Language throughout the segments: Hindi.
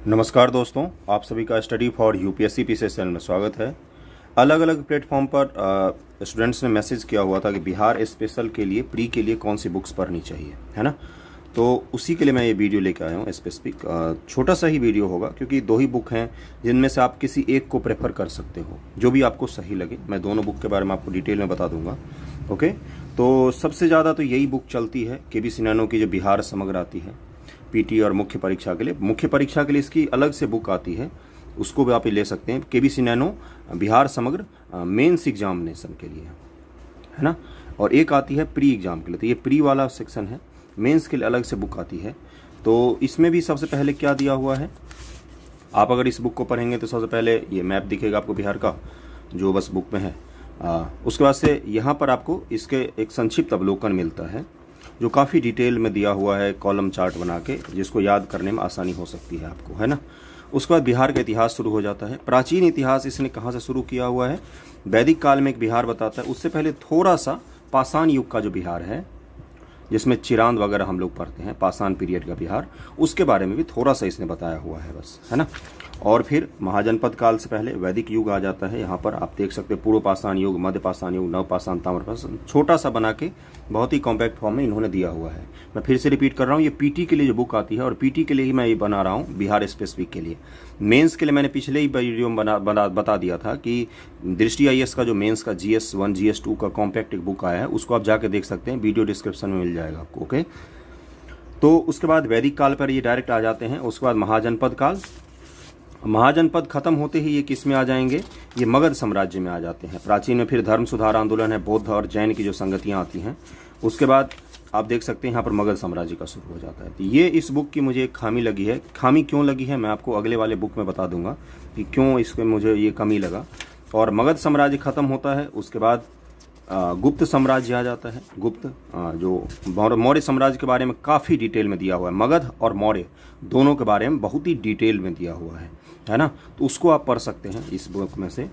नमस्कार दोस्तों, आप सभी का study for UPSC PCS channel में स्वागत है। अलग अलग प्लेटफॉर्म पर स्टूडेंट्स ने मैसेज किया हुआ था कि बिहार स्पेशल के लिए प्री के लिए कौन सी बुक्स पढ़नी चाहिए, है ना। तो उसी के लिए मैं ये वीडियो लेकर आया हूँ। स्पेसिफिक छोटा सा ही वीडियो होगा क्योंकि दो ही बुक हैं जिनमें से आप किसी एक को प्रेफर कर सकते हो, जो भी आपको सही लगे। मैं दोनों बुक के बारे में आपको डिटेल में बता दूंगा। ओके, तो सबसे ज़्यादा तो यही बुक चलती है केबीसी नैनो की, जो बिहार समग्र आती है पीटी और मुख्य परीक्षा के लिए। मुख्य परीक्षा के लिए इसकी अलग से बुक आती है, उसको भी आप ले सकते हैं। केबीसी नैनो बिहार समग्र मेंस एग्जामिनेशन के लिए, है ना। और एक आती है प्री एग्जाम के लिए, तो ये प्री वाला सेक्शन है। मेंस के लिए अलग से बुक आती है। तो इसमें भी सबसे पहले क्या दिया हुआ है, आप अगर इस बुक को पढ़ेंगे तो सबसे पहले ये मैप दिखेगा आपको बिहार का, जो बस बुक में है। उसके बाद से यहाँ पर आपको इसके एक संक्षिप्त अवलोकन मिलता है, जो काफ़ी डिटेल में दिया हुआ है, कॉलम चार्ट बना के, जिसको याद करने में आसानी हो सकती है आपको, है ना। उसके बाद बिहार का इतिहास शुरू हो जाता है। प्राचीन इतिहास इसने कहाँ से शुरू किया हुआ है, वैदिक काल में एक बिहार बताता है। उससे पहले थोड़ा सा पाषाण युग का जो बिहार है, जिसमें चिरांद वगैरह हम लोग पढ़ते हैं, पाषाण पीरियड का बिहार, उसके बारे में भी थोड़ा सा इसने बताया हुआ है बस, है ना। और फिर महाजनपद काल से पहले वैदिक युग आ जाता है। यहाँ पर आप देख सकते हैं पूर्व पाषाण युग, मध्य पाषाण युग, नव पाषाण, ताम्र पाषाण, छोटा सा बना के बहुत ही कॉम्पैक्ट फॉर्म में इन्होंने दिया हुआ है। मैं फिर से रिपीट कर रहा हूँ, ये पीटी के लिए जो बुक आती है, और पीटी के लिए ही मैं ये बना रहा हूँ, बिहार स्पेसिफिक के लिए। मेंस के लिए मैंने पिछले ही वीडियो में बता दिया था कि दृष्टि आईएएस का जो मेंस का GS1 GS2 का कॉम्पैक्ट एक बुक आया है, उसको आप जाके देख सकते हैं, वीडियो डिस्क्रिप्शन में मिल जाएगा आपको। ओके, तो उसके बाद वैदिक काल पर ये डायरेक्ट आ जाते हैं। उसके बाद महाजनपद काल, महाजनपद खत्म होते ही ये किस में आ जाएंगे, ये मगध साम्राज्य में आ जाते हैं। प्राचीन में फिर धर्म सुधार आंदोलन है, बौद्ध और जैन की जो संगतियां आती हैं। उसके बाद आप देख सकते हैं यहाँ पर मगध साम्राज्य का शुरू हो जाता है। तो ये इस बुक की मुझे एक खामी लगी है। खामी क्यों लगी है मैं आपको अगले वाले बुक में बता दूंगा कि क्यों इसमें मुझे ये कमी लगा। और मगध साम्राज्य खत्म होता है, उसके बाद गुप्त साम्राज्य आ जाता है। गुप्त जो मौर्य साम्राज्य के बारे में काफ़ी डिटेल में दिया हुआ है। मगध और मौर्य दोनों के बारे में बहुत ही डिटेल में दिया हुआ है ना। तो उसको आप पढ़ सकते हैं इस बुक में से।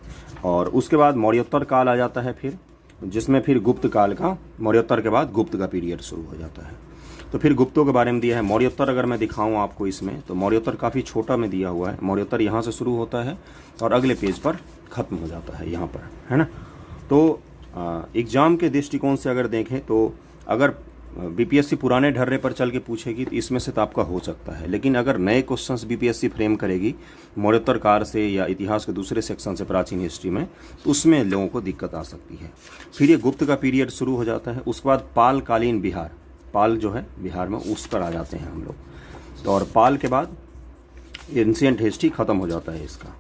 और उसके बाद मौर्योत्तर काल आ जाता है फिर, जिसमें फिर गुप्त काल का, मौर्योत्तर के बाद गुप्त का पीरियड शुरू हो जाता है। तो फिर गुप्तों के बारे में दिया है। मौर्योत्तर अगर मैं दिखाऊं आपको इसमें, तो मौर्योत्तर काफ़ी छोटा में दिया हुआ है। मौर्योत्तर यहाँ से शुरू होता है और अगले पेज पर ख़त्म हो जाता है यहाँ पर, है ना। तो एग्ज़ाम के दृष्टिकोण से अगर देखें तो अगर बीपीएससी पुराने ढर्रे पर चल के पूछेगी तो इसमें से तो आपका हो सकता है, लेकिन अगर नए क्वेश्चंस बीपीएससी फ्रेम करेगी मौर्योत्तर काल से या इतिहास के दूसरे सेक्शन से, प्राचीन हिस्ट्री में, तो उसमें लोगों को दिक्कत आ सकती है। फिर ये गुप्त का पीरियड शुरू हो जाता है। उसके बाद पालकालीन बिहार, पाल जो है बिहार में, उस पर आ जाते हैं हम लोग। तो और पाल के बाद एंशिएंट हिस्ट्री ख़त्म हो जाता है इसका,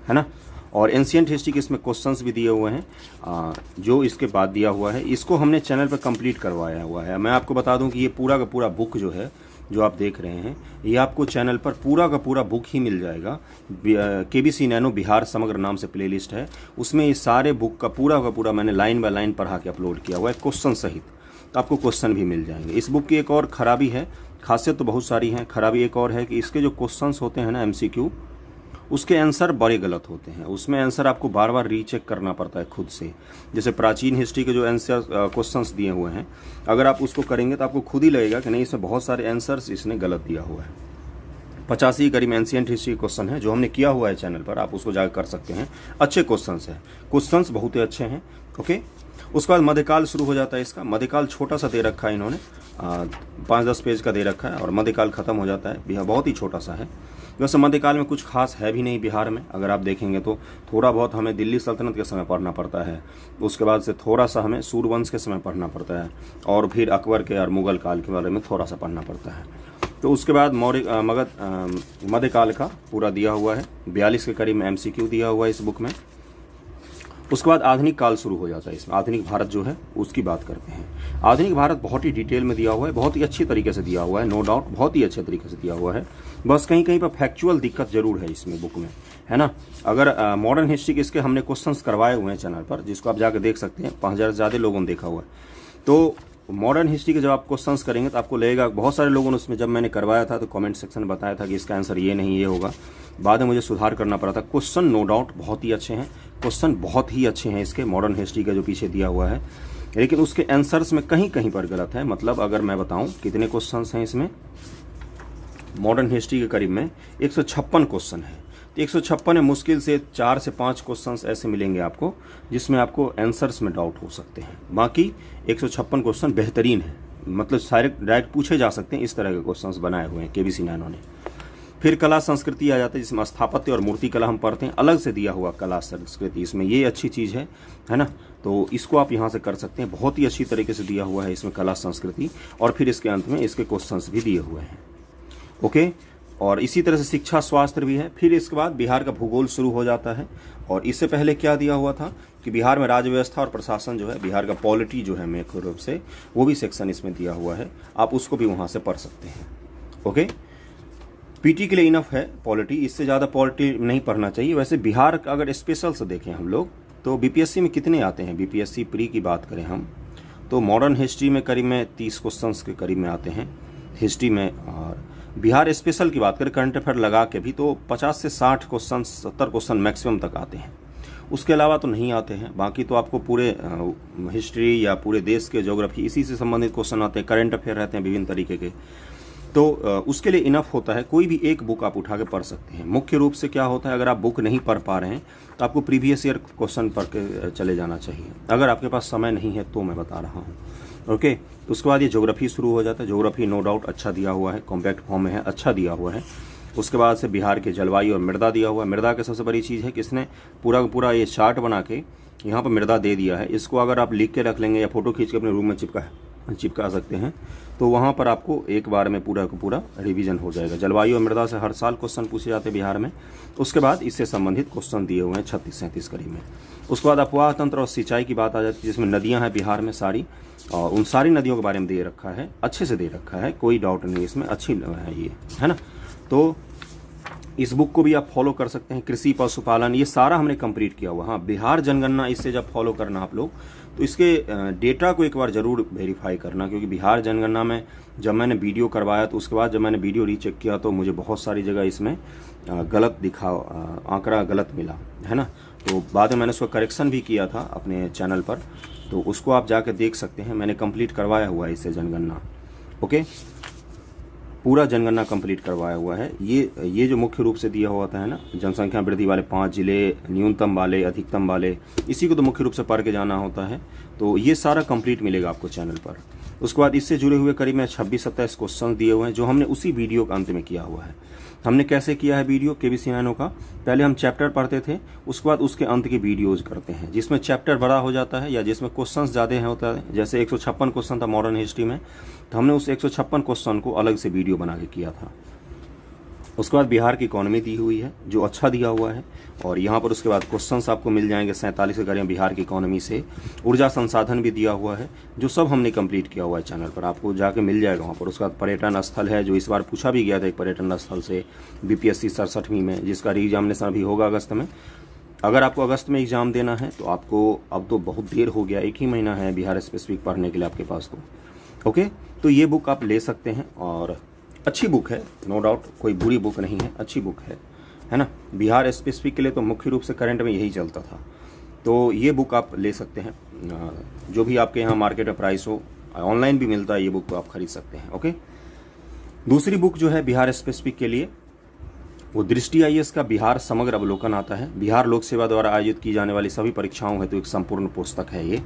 है ना। और एंशिएंट हिस्ट्री के इसमें क्वेश्चंस भी दिए हुए हैं, जो इसके बाद दिया हुआ है। इसको हमने चैनल पर कंप्लीट करवाया हुआ है। मैं आपको बता दूं कि ये पूरा का पूरा बुक जो है, जो आप देख रहे हैं, ये आपको चैनल पर पूरा का पूरा बुक ही मिल जाएगा। केबीसी नैनो बिहार समग्र नाम से प्लेलिस्ट है, उसमें ये सारे बुक का पूरा मैंने लाइन बाय लाइन पढ़ा के अपलोड किया हुआ है, क्वेश्चन सहित। तो आपको क्वेश्चन भी मिल जाएंगे। इस बुक की एक और ख़राबी है, खासियत तो बहुत सारी हैं, खराबी एक और है कि इसके जो क्वेश्चंस होते हैं ना, MCQ, उसके आंसर बड़े गलत होते हैं। उसमें आंसर आपको बार बार रीचेक करना पड़ता है खुद से। जैसे प्राचीन हिस्ट्री के जो आंसर क्वेश्चंस दिए हुए हैं, अगर आप उसको करेंगे तो आपको खुद ही लगेगा कि नहीं, इसमें बहुत सारे आंसर्स इसने गलत दिया हुआ है। 85 करीब एंशिएंट हिस्ट्री क्वेश्चन है जो हमने किया हुआ है चैनल पर, आप उसको जाकर कर सकते हैं। अच्छे क्वेश्चंस हैं, क्वेश्चंस बहुत ही अच्छे हैं। ओके, उसके बाद मध्यकाल शुरू हो जाता है इसका। मध्यकाल छोटा सा दे रखा है इन्होंने, 5-10 पेज का दे रखा है, और मध्यकाल खत्म हो जाता है। बिहार बहुत ही छोटा सा है। वैसे मध्यकाल में कुछ खास है भी नहीं बिहार में, अगर आप देखेंगे तो थोड़ा बहुत हमें दिल्ली सल्तनत के समय पढ़ना पड़ता है। उसके बाद से थोड़ा सा हमें सूर्यवंश के समय पढ़ना पड़ता है, और फिर अकबर के और मुगल काल के बारे में थोड़ा सा पढ़ना पड़ता है। तो उसके बाद मध्यकाल का पूरा दिया हुआ है, 42 के करीब में MCQ दिया हुआ है इस बुक में। उसके बाद आधुनिक काल शुरू हो जाता है इसमें। आधुनिक भारत जो है उसकी बात करते हैं। आधुनिक भारत बहुत ही डिटेल में दिया हुआ है, बहुत ही अच्छी तरीके से दिया हुआ है, नो डाउट बहुत ही अच्छे तरीके से दिया हुआ है। बस कहीं कहीं पर फैक्चुअल दिक्कत जरूर है इसमें बुक में, है ना। अगर मॉडर्न हिस्ट्री के इसके हमने क्वेश्चंस करवाए हुए हैं चैनल पर, जिसको आप जाकर देख सकते हैं, 5000 से ज़्यादा लोगों ने देखा हुआ है। तो मॉडर्न हिस्ट्री के जब आप क्वेश्चंस करेंगे तो आपको लगेगा, बहुत सारे लोगों ने उसमें जब मैंने करवाया था तो कमेंट सेक्शन में बताया था कि इसका आंसर ये नहीं ये होगा। बाद में मुझे सुधार करना पड़ा था। क्वेश्चन नो डाउट बहुत ही अच्छे हैं, क्वेश्चन बहुत ही अच्छे हैं इसके, मॉडर्न हिस्ट्री का जो पीछे दिया हुआ है, लेकिन उसके आंसर्स में कहीं कहीं पर गलत है। मतलब अगर मैं बताऊं कितने क्वेश्चंस हैं इसमें, मॉडर्न हिस्ट्री के करीब में 156 क्वेश्चन है। तो 156 में मुश्किल से 4 से 5 क्वेश्चंस ऐसे मिलेंगे आपको जिसमें आपको आंसर्स में डाउट हो सकते हैं। बाकी 156 क्वेश्चन बेहतरीन है, मतलब सारे डायरेक्ट पूछे जा सकते हैं, इस तरह के क्वेश्चंस बनाए हुए हैं केबीसी नैनो ने। फिर कला संस्कृति आ जाता है जिसमें स्थापत्य और मूर्ति कला हम पढ़ते हैं, अलग से दिया हुआ कला संस्कृति, इसमें ये अच्छी चीज़ है ना। तो इसको आप यहाँ से कर सकते हैं, बहुत ही अच्छी तरीके से दिया हुआ है इसमें कला संस्कृति, और फिर इसके अंत में इसके क्वेश्चंस भी दिए हुए हैं। ओके, और इसी तरह से शिक्षा स्वास्थ्य भी है। फिर इसके बाद बिहार का भूगोल शुरू हो जाता है, और इससे पहले क्या दिया हुआ था कि बिहार में राज्य व्यवस्था और प्रशासन जो है, बिहार का पॉलिटी जो है मुख्य रूप से, वो भी सेक्शन इसमें दिया हुआ है, आप उसको भी वहाँ से पढ़ सकते हैं। ओके, पीटी के लिए इनफ है पॉलिटी, इससे ज़्यादा पॉलिटी नहीं पढ़ना चाहिए। वैसे बिहार का अगर स्पेशल से देखें हम लोग तो बीपीएससी में कितने आते हैं, बीपीएससी प्री की बात करें हम तो मॉडर्न हिस्ट्री में करीब में 30 क्वेश्चंस के करीब में आते हैं हिस्ट्री में, और बिहार स्पेशल की बात करें करंट अफेयर लगा के भी तो 50 से 60 क्वेश्चन, 70 क्वेश्चन मैक्सिमम तक आते हैं। उसके अलावा तो नहीं आते हैं। बाकी तो आपको पूरे हिस्ट्री या पूरे देश के ज्योग्राफी इसी से संबंधित क्वेश्चन आते हैं, करंट अफेयर रहते हैं विभिन्न तरीके के, तो उसके लिए इनफ होता है। कोई भी एक बुक आप उठा के पढ़ सकते हैं। मुख्य रूप से क्या होता है, अगर आप बुक नहीं पढ़ पा रहे हैं तो आपको प्रीवियस ईयर क्वेश्चन पढ़ के चले जाना चाहिए, अगर आपके पास समय नहीं है तो मैं बता रहा हूँ। ओके, उसके बाद ये ज्योग्राफी शुरू हो जाता है। ज्योग्राफी नो डाउट अच्छा दिया हुआ है, कॉम्पैक्ट फॉर्म में है, अच्छा दिया हुआ है। उसके बाद से बिहार के जलवायु और मृदा दिया हुआ है। मृदा की सबसे बड़ी चीज़ है कि इसने पूरा का पूरा ये चार्ट बना के यहाँ पर मृदा दे दिया है। इसको अगर आप लिख के रख लेंगे या फोटो खींच के अपने रूम में चिपका सकते हैं तो वहाँ पर आपको एक बार में पूरा का पूरा रिवीजन हो जाएगा। जलवायु और मृदा से हर साल क्वेश्चन पूछे जाते हैं बिहार में। उसके बाद इससे संबंधित क्वेश्चन दिए हुए हैं 36-37 करीब में। उसके बाद अफवाह तंत्र और सिंचाई की बात आ जाती है, जिसमें नदियाँ हैं बिहार में सारी, और उन सारी नदियों के बारे में दे रखा है, अच्छे से दे रखा है, कोई डाउट नहीं इसमें, अच्छी है ये, है ना। तो इस बुक को भी आप फॉलो कर सकते हैं। कृषि पशुपालन ये सारा हमने कंप्लीट किया हुआ। हाँ, बिहार जनगणना इससे जब फॉलो करना आप लोग तो इसके डेटा को एक बार ज़रूर वेरीफाई करना, क्योंकि बिहार जनगणना में जब मैंने वीडियो करवाया तो उसके बाद जब मैंने वीडियो रीचेक किया तो मुझे बहुत सारी जगह इसमें गलत दिखा, आंकड़ा गलत मिला, है ना। तो बाद में मैंने उसका करेक्शन भी किया था अपने चैनल पर, तो उसको आप जाके देख सकते हैं। मैंने कंप्लीट करवाया हुआ है इससे जनगणना। ओके, पूरा जनगणना कंप्लीट करवाया हुआ है। ये जो मुख्य रूप से दिया हुआ था है ना, जनसंख्या वृद्धि वाले 5 जिले, न्यूनतम वाले, अधिकतम वाले, इसी को तो मुख्य रूप से पढ़ के जाना होता है। तो ये सारा कंप्लीट मिलेगा आपको चैनल पर। उसके बाद इससे जुड़े हुए करीब में 26-27 क्वेश्चन दिए हुए हैं, जो हमने उसी वीडियो के अंत में किया हुआ है। हमने कैसे किया है वीडियो केबीसी नैनो का, पहले हम चैप्टर पढ़ते थे, उसके बाद उसके अंत की वीडियोज करते हैं, जिसमें चैप्टर बड़ा हो जाता है या जिसमें क्वेश्चंस ज़्यादा होता है। जैसे 156 क्वेश्चन था मॉडर्न हिस्ट्री में, तो हमने उस 156 क्वेश्चन को अलग से वीडियो बना के किया था। उसके बाद बिहार की इकोनॉमी दी हुई है, जो अच्छा दिया हुआ है, और यहाँ पर उसके बाद क्वेश्चंस आपको मिल जाएंगे 47 के करीब बिहार की इकोनॉमी से। ऊर्जा संसाधन भी दिया हुआ है, जो सब हमने कंप्लीट किया हुआ है चैनल पर, आपको जाके मिल जाएगा वहाँ पर। उसके बाद पर्यटन स्थल है, जो इस बार पूछा भी गया था एक पर्यटन स्थल से बीपीएससी 67वीं में, जिसका रीएग्जामिनेशन अभी होगा अगस्त में। अगर आपको अगस्त में एग्ज़ाम देना है तो आपको, अब तो बहुत देर हो गया, 1 ही महीना है बिहार स्पेसिफिक पढ़ने के लिए आपके पास तो। ओके, तो ये बुक आप ले सकते हैं, और अच्छी बुक है, नो डाउट, कोई बुरी बुक नहीं है, अच्छी बुक है ना। बिहार स्पेसिफिक के लिए तो मुख्य रूप से करंट में यही चलता था, तो ये बुक आप ले सकते हैं। जो भी आपके यहाँ मार्केट में प्राइस हो, ऑनलाइन भी मिलता है, ये बुक को आप खरीद सकते हैं। ओके, दूसरी बुक जो है बिहार स्पेसिफिक के लिए, वो दृष्टि आईएएस का बिहार समग्र अवलोकन आता है। बिहार लोक सेवा द्वारा आयोजित की जाने वाली सभी परीक्षाओं हेतु एक संपूर्ण पुस्तक है ये।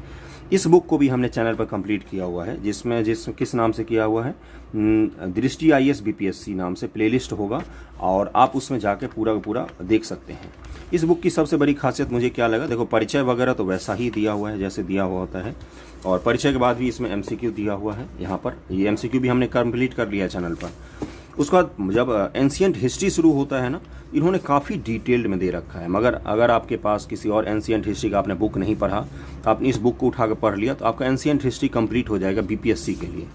इस बुक को भी हमने चैनल पर कंप्लीट किया हुआ है, जिसमें किस नाम से किया हुआ है, दृष्टि आईएएस बीपीएससी नाम से प्लेलिस्ट होगा, और आप उसमें जाके पूरा का पूरा देख सकते हैं। इस बुक की सबसे बड़ी खासियत मुझे क्या लगा, देखो परिचय वगैरह तो वैसा ही दिया हुआ है जैसे दिया हुआ होता है, और परिचय के बाद भी इसमें एमसीक्यू दिया हुआ है। यहाँ पर ये एमसीक्यू भी हमने कंप्लीट कर लिया चैनल पर। उसके बाद जब एंशियंट हिस्ट्री शुरू होता है ना, इन्होंने काफ़ी डिटेल्ड में दे रखा है। मगर अगर आपके पास किसी और एंशियंट हिस्ट्री का आपने बुक नहीं पढ़ा, आपने इस बुक को उठा कर पढ़ लिया, तो आपका एंशियंट हिस्ट्री कंप्लीट हो जाएगा बीपीएससी के लिए,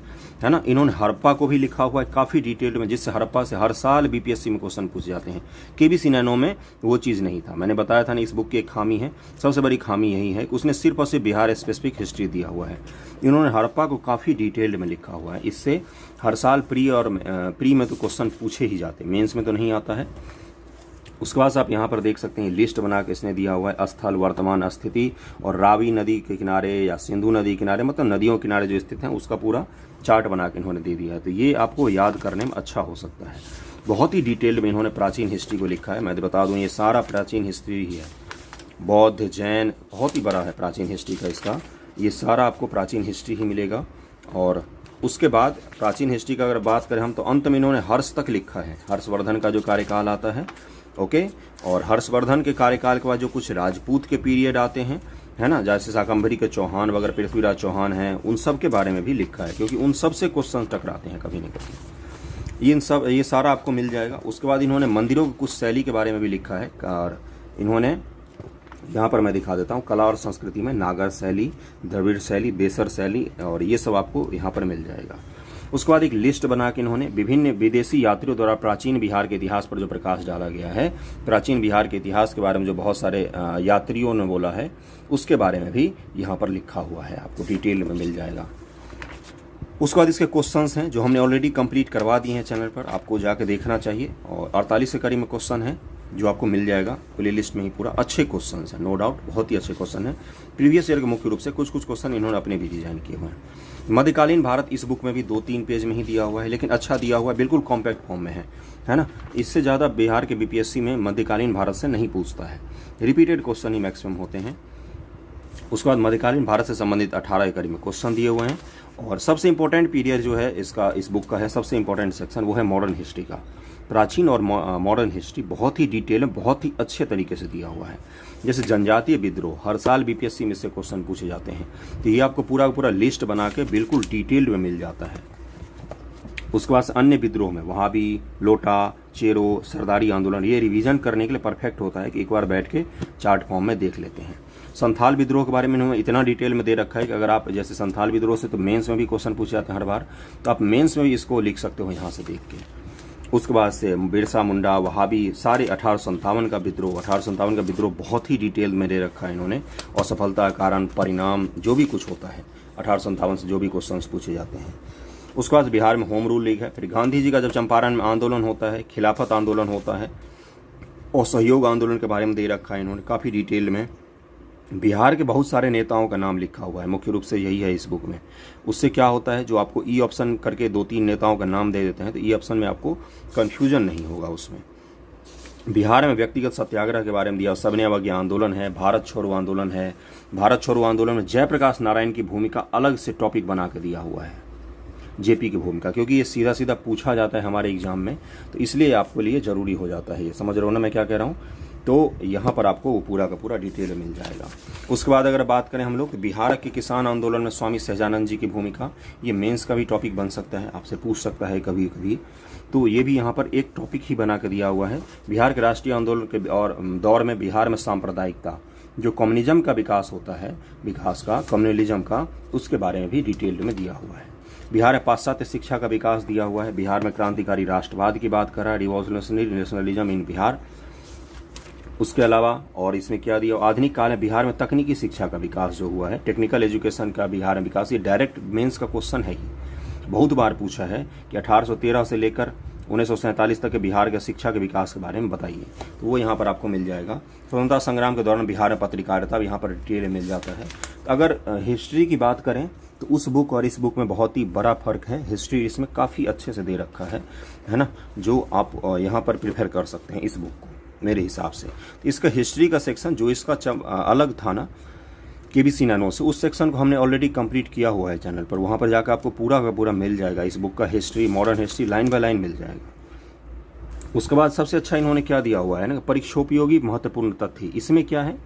है ना। इन्होंने हड़प्पा को भी लिखा हुआ है काफ़ी डिटेल्ड में, जिससे हड़प्पा से हर साल बीपीएससी में क्वेश्चन पूछे जाते हैं। केबीसी नैनो में वो चीज़ नहीं था। मैंने बताया था ना, इस बुक की एक खामी है, सबसे बड़ी खामी यही है कि उसने सिर्फ और सिर्फ बिहार स्पेसिफिक हिस्ट्री दिया हुआ है। इन्होंने हड़प्पा को काफ़ी डिटेल्ड में लिखा हुआ है। इससे हर साल प्री में तो क्वेश्चन पूछे ही जाते, मेंस में तो नहीं आता है। उसके बाद आप यहाँ पर देख सकते हैं लिस्ट बना के इसने दिया हुआ है स्थल, वर्तमान स्थिति और रावी नदी के किनारे या सिंधु नदी किनारे, मतलब नदियों के किनारे जो स्थित हैं उसका पूरा चार्ट बना के इन्होंने दे दिया है। तो ये आपको याद करने में अच्छा हो सकता है। बहुत ही डिटेल में इन्होंने प्राचीन हिस्ट्री को लिखा है। मैं बता दूँ ये सारा प्राचीन हिस्ट्री ही है, बौद्ध, जैन, बहुत ही बड़ा है प्राचीन हिस्ट्री का इसका। ये सारा आपको प्राचीन हिस्ट्री ही मिलेगा। और उसके बाद प्राचीन हिस्ट्री का अगर बात करें हम, तो अंत में इन्होंने हर्ष तक लिखा है, हर्षवर्धन का जो कार्यकाल आता है, ओके। और हर्षवर्धन के कार्यकाल के बाद जो कुछ राजपूत के पीरियड आते हैं, है ना, जैसे शाकंभरी के चौहान वगैरह, पृथ्वीराज चौहान हैं, उन सब के बारे में भी लिखा है, क्योंकि उन सब से क्वेश्चन टकराते हैं कभी न कभी। ये सारा आपको मिल जाएगा। उसके बाद इन्होंने मंदिरों की कुछ शैली के बारे में भी लिखा है, और इन्होंने यहाँ पर मैं दिखा देता हूँ, कला और संस्कृति में नागर शैली, द्रविड़ शैली, बेसर शैली, और ये सब आपको यहाँ पर मिल जाएगा। उसके बाद एक लिस्ट बना के इन्होंने विभिन्न विदेशी यात्रियों द्वारा प्राचीन बिहार के इतिहास पर जो प्रकाश डाला गया है, प्राचीन बिहार के इतिहास के बारे में जो बहुत सारे यात्रियों ने बोला है, उसके बारे में भी यहाँ पर लिखा हुआ है, आपको डिटेल में मिल जाएगा। उसके बाद इसके क्वेश्चंस हैं जो हमने ऑलरेडी कंप्लीट करवा दिए हैं चैनल पर, आपको जाके देखना चाहिए। और 48 से करीब में क्वेश्चन है जो आपको मिल जाएगा प्ले लिस्ट में ही पूरा। अच्छे क्वेश्चन हैं, नो डाउट, बहुत ही अच्छे क्वेश्चन हैं। प्रीवियस ईयर के मुख्य रूप से कुछ क्वेश्चन इन्होंने अपने भी डिजाइन किए हुए हैं। मध्यकालीन भारत इस बुक में भी 2-3 पेज में ही दिया हुआ है, लेकिन अच्छा दिया हुआ है, बिल्कुल कॉम्पैक्ट फॉर्म में है ना। इससे ज़्यादा बिहार के बीपीएससी में मध्यकालीन भारत से नहीं पूछता है, रिपीटेड क्वेश्चन ही मैक्सिमम होते हैं। उसके बाद मध्यकालीन भारत से संबंधित 18 के करीब में क्वेश्चन दिए हुए हैं। और सबसे इंपॉर्टेंट पीरियड जो है इस बुक का है, सबसे इंपॉर्टेंट सेक्शन वो है मॉडर्न हिस्ट्री का। प्राचीन और मॉडर्न हिस्ट्री बहुत ही डिटेल में, बहुत ही अच्छे तरीके से दिया हुआ है। जैसे जनजातीय विद्रोह, हर साल बीपीएससी में से क्वेश्चन पूछे जाते हैं, तो ये आपको पूरा पूरा लिस्ट बना के बिल्कुल डिटेल्ड में मिल जाता है। उसके बाद अन्य विद्रोह में वहाबी, लोटा, चेरो, सरदारी आंदोलन, ये रिवीजन करने के लिए परफेक्ट होता है कि एक बार बैठ के चार्ट फॉर्म में देख लेते हैं। संथाल विद्रोह के बारे में इन्होंने इतना डिटेल में दे रखा है कि अगर आप जैसे संथाल विद्रोह से तो मेंस में भी क्वेश्चन पूछे जाते हैं हर बार, तो आप मेंस में भी इसको लिख सकते हो यहाँ से देख के। उसके बाद से बिरसा मुंडा, वहाबी, सारे 1857 का विद्रोह, 1857 का विद्रोह बहुत ही डिटेल में दे रखा है इन्होंने। और सफलता, कारण, परिणाम, जो भी कुछ होता है 1857 से जो भी क्वेश्चन पूछे जाते हैं। उसके बाद बिहार में होम रूल लीग है। फिर गांधी जी का जब चंपारण में आंदोलन होता है, खिलाफत आंदोलन होता है, और सहयोग आंदोलन के बारे में दे रखा है इन्होंने काफ़ी डिटेल में। बिहार के बहुत सारे नेताओं का नाम लिखा हुआ है, मुख्य रूप से यही है इस बुक में। उससे क्या होता है, जो आपको ई ऑप्शन करके 2-3 नेताओं का नाम दे देते हैं, तो ई ऑप्शन में आपको कन्फ्यूजन नहीं होगा उसमें। बिहार में व्यक्तिगत सत्याग्रह के बारे में दिया, सबने अवज्ञा आंदोलन है, भारत छोड़ो आंदोलन है। भारत छोड़ो आंदोलन में जयप्रकाश नारायण की भूमिका अलग से टॉपिक बना के दिया हुआ है, जेपी की भूमिका, क्योंकि ये सीधा सीधा पूछा जाता है हमारे एग्जाम में, तो इसलिए आपके लिए ज़रूरी हो जाता है। ये समझ रहे हो ना मैं क्या कह रहा हूँ। तो यहाँ पर आपको वो पूरा का पूरा डिटेल मिल जाएगा। उसके बाद अगर बात करें हम लोग, बिहार के किसान आंदोलन में स्वामी सहजानंद जी की भूमिका, ये मेंस का भी टॉपिक बन सकता है, आपसे पूछ सकता है कभी कभी, तो ये भी यहाँ पर एक टॉपिक ही बना कर दिया हुआ है। बिहार के राष्ट्रीय आंदोलन के और दौर में बिहार में सांप्रदायिकता, जो कम्युनिज्म का विकास होता है, विकास का, कम्युनलिज्म का, उसके बारे में भी डिटेल्ड में दिया हुआ है। बिहार में पाश्चात्य शिक्षा का विकास दिया हुआ है। बिहार में क्रांतिकारी राष्ट्रवाद की बात कर रहा है, रिवॉल्यूशनरी नेशनलिज्म इन बिहार। उसके अलावा और इसमें क्या दिया, आधुनिक काल में बिहार में तकनीकी शिक्षा का विकास जो हुआ है, टेक्निकल एजुकेशन का बिहार में विकास, ये डायरेक्ट मेंस का क्वेश्चन है ही, बहुत बार पूछा है कि 1813 से लेकर 1947 तक के बिहार के शिक्षा के विकास के बारे में बताइए, तो वो यहाँ पर आपको मिल जाएगा। स्वतंत्रता संग्राम के दौरान बिहार में पत्रकारिता, यहाँ पर डिटेल मिल जाता है। अगर हिस्ट्री की बात करें तो उस बुक और इस बुक में बहुत ही बड़ा फर्क है। हिस्ट्री इसमें काफ़ी अच्छे से दे रखा है ना, जो आप यहाँ पर प्रिफर कर सकते हैं इस बुक को मेरे हिसाब से। इसका हिस्ट्री का सेक्शन जो इसका अलग था ना, केबीसी नैनो से, उस सेक्शन को हमने ऑलरेडी कंप्लीट किया हुआ है चैनल पर, वहाँ पर जाकर आपको पूरा का पूरा मिल जाएगा। इस बुक का history, modern history line by line मिल जाएगा। उसके बाद सबसे अच्छा इन्होंने क्या दिया हुआ है ना, परीक्षोपयोगी महत्वपूर्ण तथ्य। इसमें क्या है,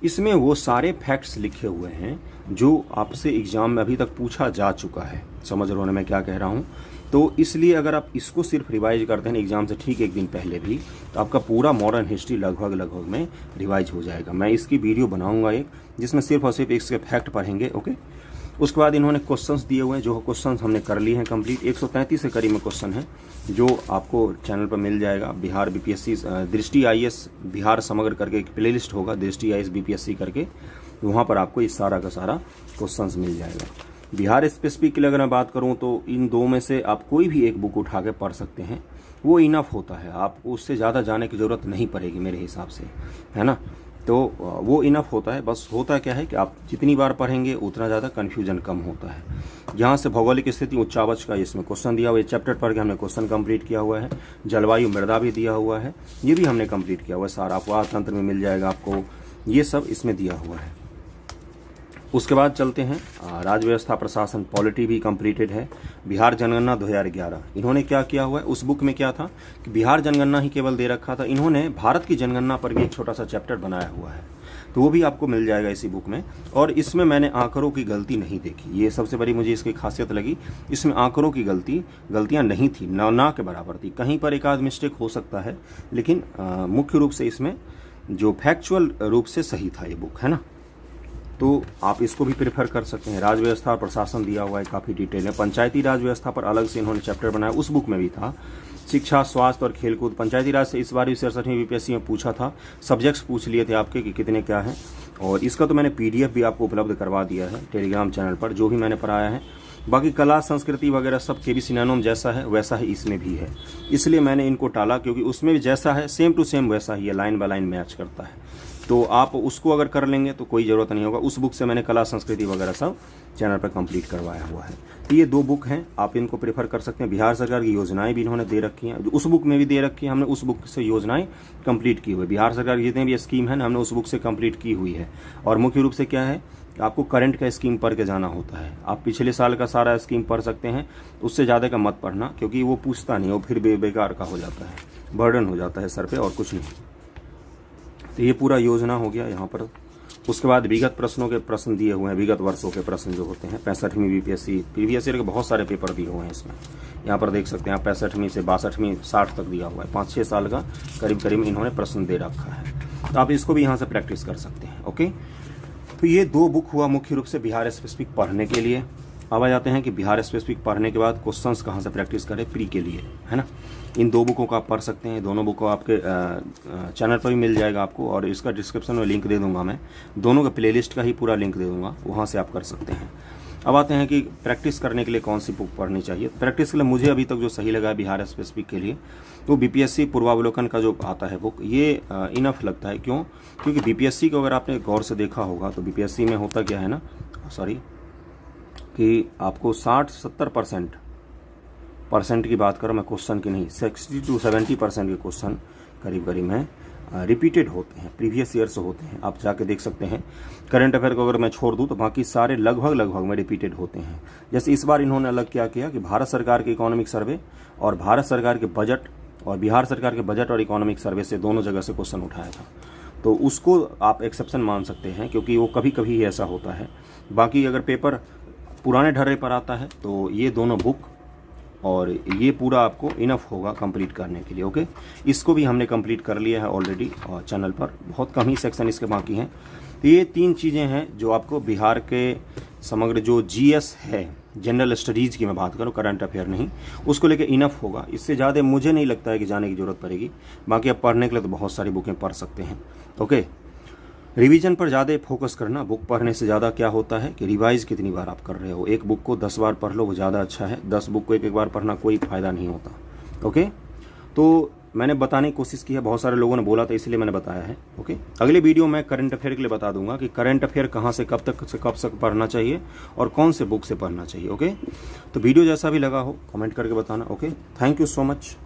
इसमें वो सारे फैक्ट्स लिखे हुए हैं जो आपसे एग्जाम में अभी तक पूछा जा चुका है। समझ रहे हो ना मैं क्या कह रहा हूँ। तो इसलिए अगर आप इसको सिर्फ रिवाइज करते हैं एग्जाम से ठीक एक दिन पहले भी, तो आपका पूरा मॉडर्न हिस्ट्री लगभग में रिवाइज हो जाएगा। मैं इसकी वीडियो बनाऊंगा एक, जिसमें सिर्फ और सिर्फ इसके फैक्ट पढ़ेंगे, ओके। उसके बाद इन्होंने क्वेश्चंस दिए हुए हैं, जो क्वेश्चंस हमने कर लिए हैं कंप्लीट। 133 से करीब में क्वेश्चन है जो आपको चैनल पर मिल जाएगा। बिहार बीपीएससी दृष्टि आईएएस बिहार समग्र करके एक प्लेलिस्ट होगा, दृष्टि आईएएस बीपीएससी करके, वहाँ पर आपको इस सारा का सारा क्वेश्चंस मिल जाएगा। बिहार स्पेसिफिक के लिए अगर मैं बात करूं तो इन दो में से आप कोई भी एक बुक उठा के पढ़ सकते हैं। वो इनफ होता है, आप उससे ज़्यादा जाने की ज़रूरत नहीं पड़ेगी मेरे हिसाब से, है ना। तो वो इनफ होता है। बस होता क्या है कि आप जितनी बार पढ़ेंगे उतना ज़्यादा कन्फ्यूजन कम होता है। यहाँ से भौगोलिक स्थिति उच्चावच का इसमें क्वेश्चन दिया हुआ है, चैप्टर पढ़ के हमने क्वेश्चन कंप्लीट किया हुआ है। जलवायु मृदा भी दिया हुआ है, ये भी हमने कंप्लीट किया हुआ है सारा, आपको तंत्र में मिल जाएगा आपको, ये सब इसमें दिया हुआ है। उसके बाद चलते हैं राज्य व्यवस्था प्रशासन पॉलिटी भी कंप्लीटेड है। बिहार जनगणना 2011, इन्होंने क्या किया हुआ है, उस बुक में क्या था कि बिहार जनगणना ही केवल दे रखा था, इन्होंने भारत की जनगणना पर भी एक छोटा सा चैप्टर बनाया हुआ है, तो वो भी आपको मिल जाएगा इसी बुक में। और इसमें मैंने आंकड़ों की गलती नहीं देखी, ये सबसे बड़ी मुझे इसकी खासियत लगी। इसमें आंकड़ों की गलतियां नहीं थी, ना के बराबर थी। कहीं पर एक आध मिस्टेक हो सकता है, लेकिन मुख्य रूप से इसमें जो फैक्चुअल रूप से सही था ये बुक, है ना। तो आप इसको भी प्रेफर कर सकते हैं। राज्य व्यवस्था और प्रशासन दिया हुआ है, काफ़ी डिटेल है। पंचायती राज व्यवस्था पर अलग से इन्होंने चैप्टर बनाया, उस बुक में भी था। शिक्षा, स्वास्थ्य और खेलकूद, पंचायती राज से इस बार 67वीं बीपीएससी में पूछा था, सब्जेक्ट्स पूछ लिए थे आपके कि कितने क्या हैं, और इसका तो मैंने पीडीएफ भी आपको उपलब्ध करवा दिया है टेलीग्राम चैनल पर, जो भी मैंने पढ़ाया है। बाकी कला संस्कृति वगैरह सब के भी सिनोनिम जैसा है वैसा ही इसमें भी है, इसलिए मैंने इनको टाला, क्योंकि उसमें भी जैसा है सेम टू सेम वैसा ही है, लाइन बाय लाइन मैच करता है। तो आप उसको अगर कर लेंगे तो कोई ज़रूरत नहीं होगा। उस बुक से मैंने कला संस्कृति वगैरह सब चैनल पर कंप्लीट करवाया हुआ है। तो ये 2 बुक हैं, आप इनको प्रेफर कर सकते हैं। बिहार सरकार की योजनाएं भी इन्होंने दे रखी हैं, उस बुक में भी दे रखी है, हमने उस बुक से योजनाएं कंप्लीट की हुई है। बिहार सरकार की जितनी भी स्कीम है ना, हमने उस बुक से कंप्लीट की हुई है। और मुख्य रूप से क्या है, आपको करंट का स्कीम पढ़ के जाना होता है। आप पिछले साल का सारा स्कीम पढ़ सकते हैं, उससे ज़्यादा का मत पढ़ना, क्योंकि वो पूछता नहीं, वो फिर बेकार का हो जाता है, बर्डन हो जाता है सर पे, और कुछ नहीं। तो ये पूरा योजना हो गया यहाँ पर। उसके बाद विगत प्रश्नों के प्रश्न दिए हुए हैं, विगत वर्षों के प्रश्न जो होते हैं। 65वीं बीपीएससी प्रीवियस ईयर के बहुत सारे पेपर दिए हुए हैं इसमें, यहाँ पर देख सकते हैं आप। 65वीं से 62वीं 60 तक दिया हुआ है, 5-6 साल का करीब इन्होंने प्रश्न दे रखा है, तो आप इसको भी यहाँ से प्रैक्टिस कर सकते हैं। ओके, तो ये 2 बुक हुआ मुख्य रूप से बिहार स्पेसिफिक पढ़ने के लिए। अब आ जाते हैं कि बिहार स्पेसिफिक पढ़ने के बाद क्वेश्चंस कहाँ से प्रैक्टिस करें प्री के लिए, है ना। इन 2 बुकों को आप पढ़ सकते हैं, दोनों बुक को आपके चैनल पर भी मिल जाएगा आपको, और इसका डिस्क्रिप्शन में लिंक दे दूंगा मैं, दोनों का प्लेलिस्ट का ही पूरा लिंक दे दूंगा, वहाँ से आप कर सकते हैं। अब आते हैं कि प्रैक्टिस करने के लिए कौन सी बुक पढ़नी चाहिए। प्रैक्टिस के लिए मुझे अभी तक जो सही लगा है बिहार स्पेसिफिक के लिए, तो बीपीएससी पूर्वावलोकन का जो आता है बुक, ये इनफ लगता है। क्यों? क्योंकि बीपीएससी को अगर आपने गौर से देखा होगा तो बीपीएससी में होता क्या है ना, कि आपको 60-70% की बात करो मैं क्वेश्चन की नहीं, 60-70% के क्वेश्चन करीब में रिपीटेड होते हैं, प्रीवियस ईयर से होते हैं। आप जाके देख सकते हैं। करंट अफेयर को अगर मैं छोड़ दूं तो बाकी सारे लगभग में रिपीटेड होते हैं। जैसे इस बार इन्होंने अलग क्या किया कि भारत सरकार के इकोनॉमिक सर्वे और भारत सरकार के बजट और बिहार सरकार के बजट और इकोनॉमिक सर्वे से दोनों जगह से क्वेश्चन उठाया था, तो उसको आप एक्सेप्शन मान सकते हैं, क्योंकि वो कभी ही ऐसा होता है। बाकी अगर पेपर पुराने ढर्रे पर आता है तो ये दोनों बुक और ये पूरा आपको इनफ होगा कंप्लीट करने के लिए। ओके, इसको भी हमने कंप्लीट कर लिया है ऑलरेडी, और चैनल पर बहुत कम ही सेक्शन इसके बाकी हैं। तो ये 3 चीज़ें हैं जो आपको बिहार के समग्र जो जीएस है, जनरल स्टडीज़ की मैं बात करूँ, करंट अफेयर नहीं, उसको लेके इनफ होगा। इससे ज़्यादा मुझे नहीं लगता है कि जाने की ज़रूरत पड़ेगी। बाकी आप पढ़ने के लिए तो बहुत सारी बुकें पढ़ सकते हैं। ओके, रिवीजन पर ज़्यादा फोकस करना। बुक पढ़ने से ज़्यादा क्या होता है कि रिवाइज कितनी बार आप कर रहे हो। एक बुक को 10 बार पढ़ लो, वो ज़्यादा अच्छा है। 10 बुक को एक बार पढ़ना कोई फ़ायदा नहीं होता। ओके, तो मैंने बताने की कोशिश की है, बहुत सारे लोगों ने बोला था इसलिए मैंने बताया है। ओके, अगले वीडियो में करंट अफेयर के लिए बता दूंगा कि करंट अफेयर कहाँ से कब तक पढ़ना चाहिए और कौन से बुक से पढ़ना चाहिए। ओके, तो वीडियो जैसा भी लगा हो कमेंट करके बताना। Okay, thank you so much.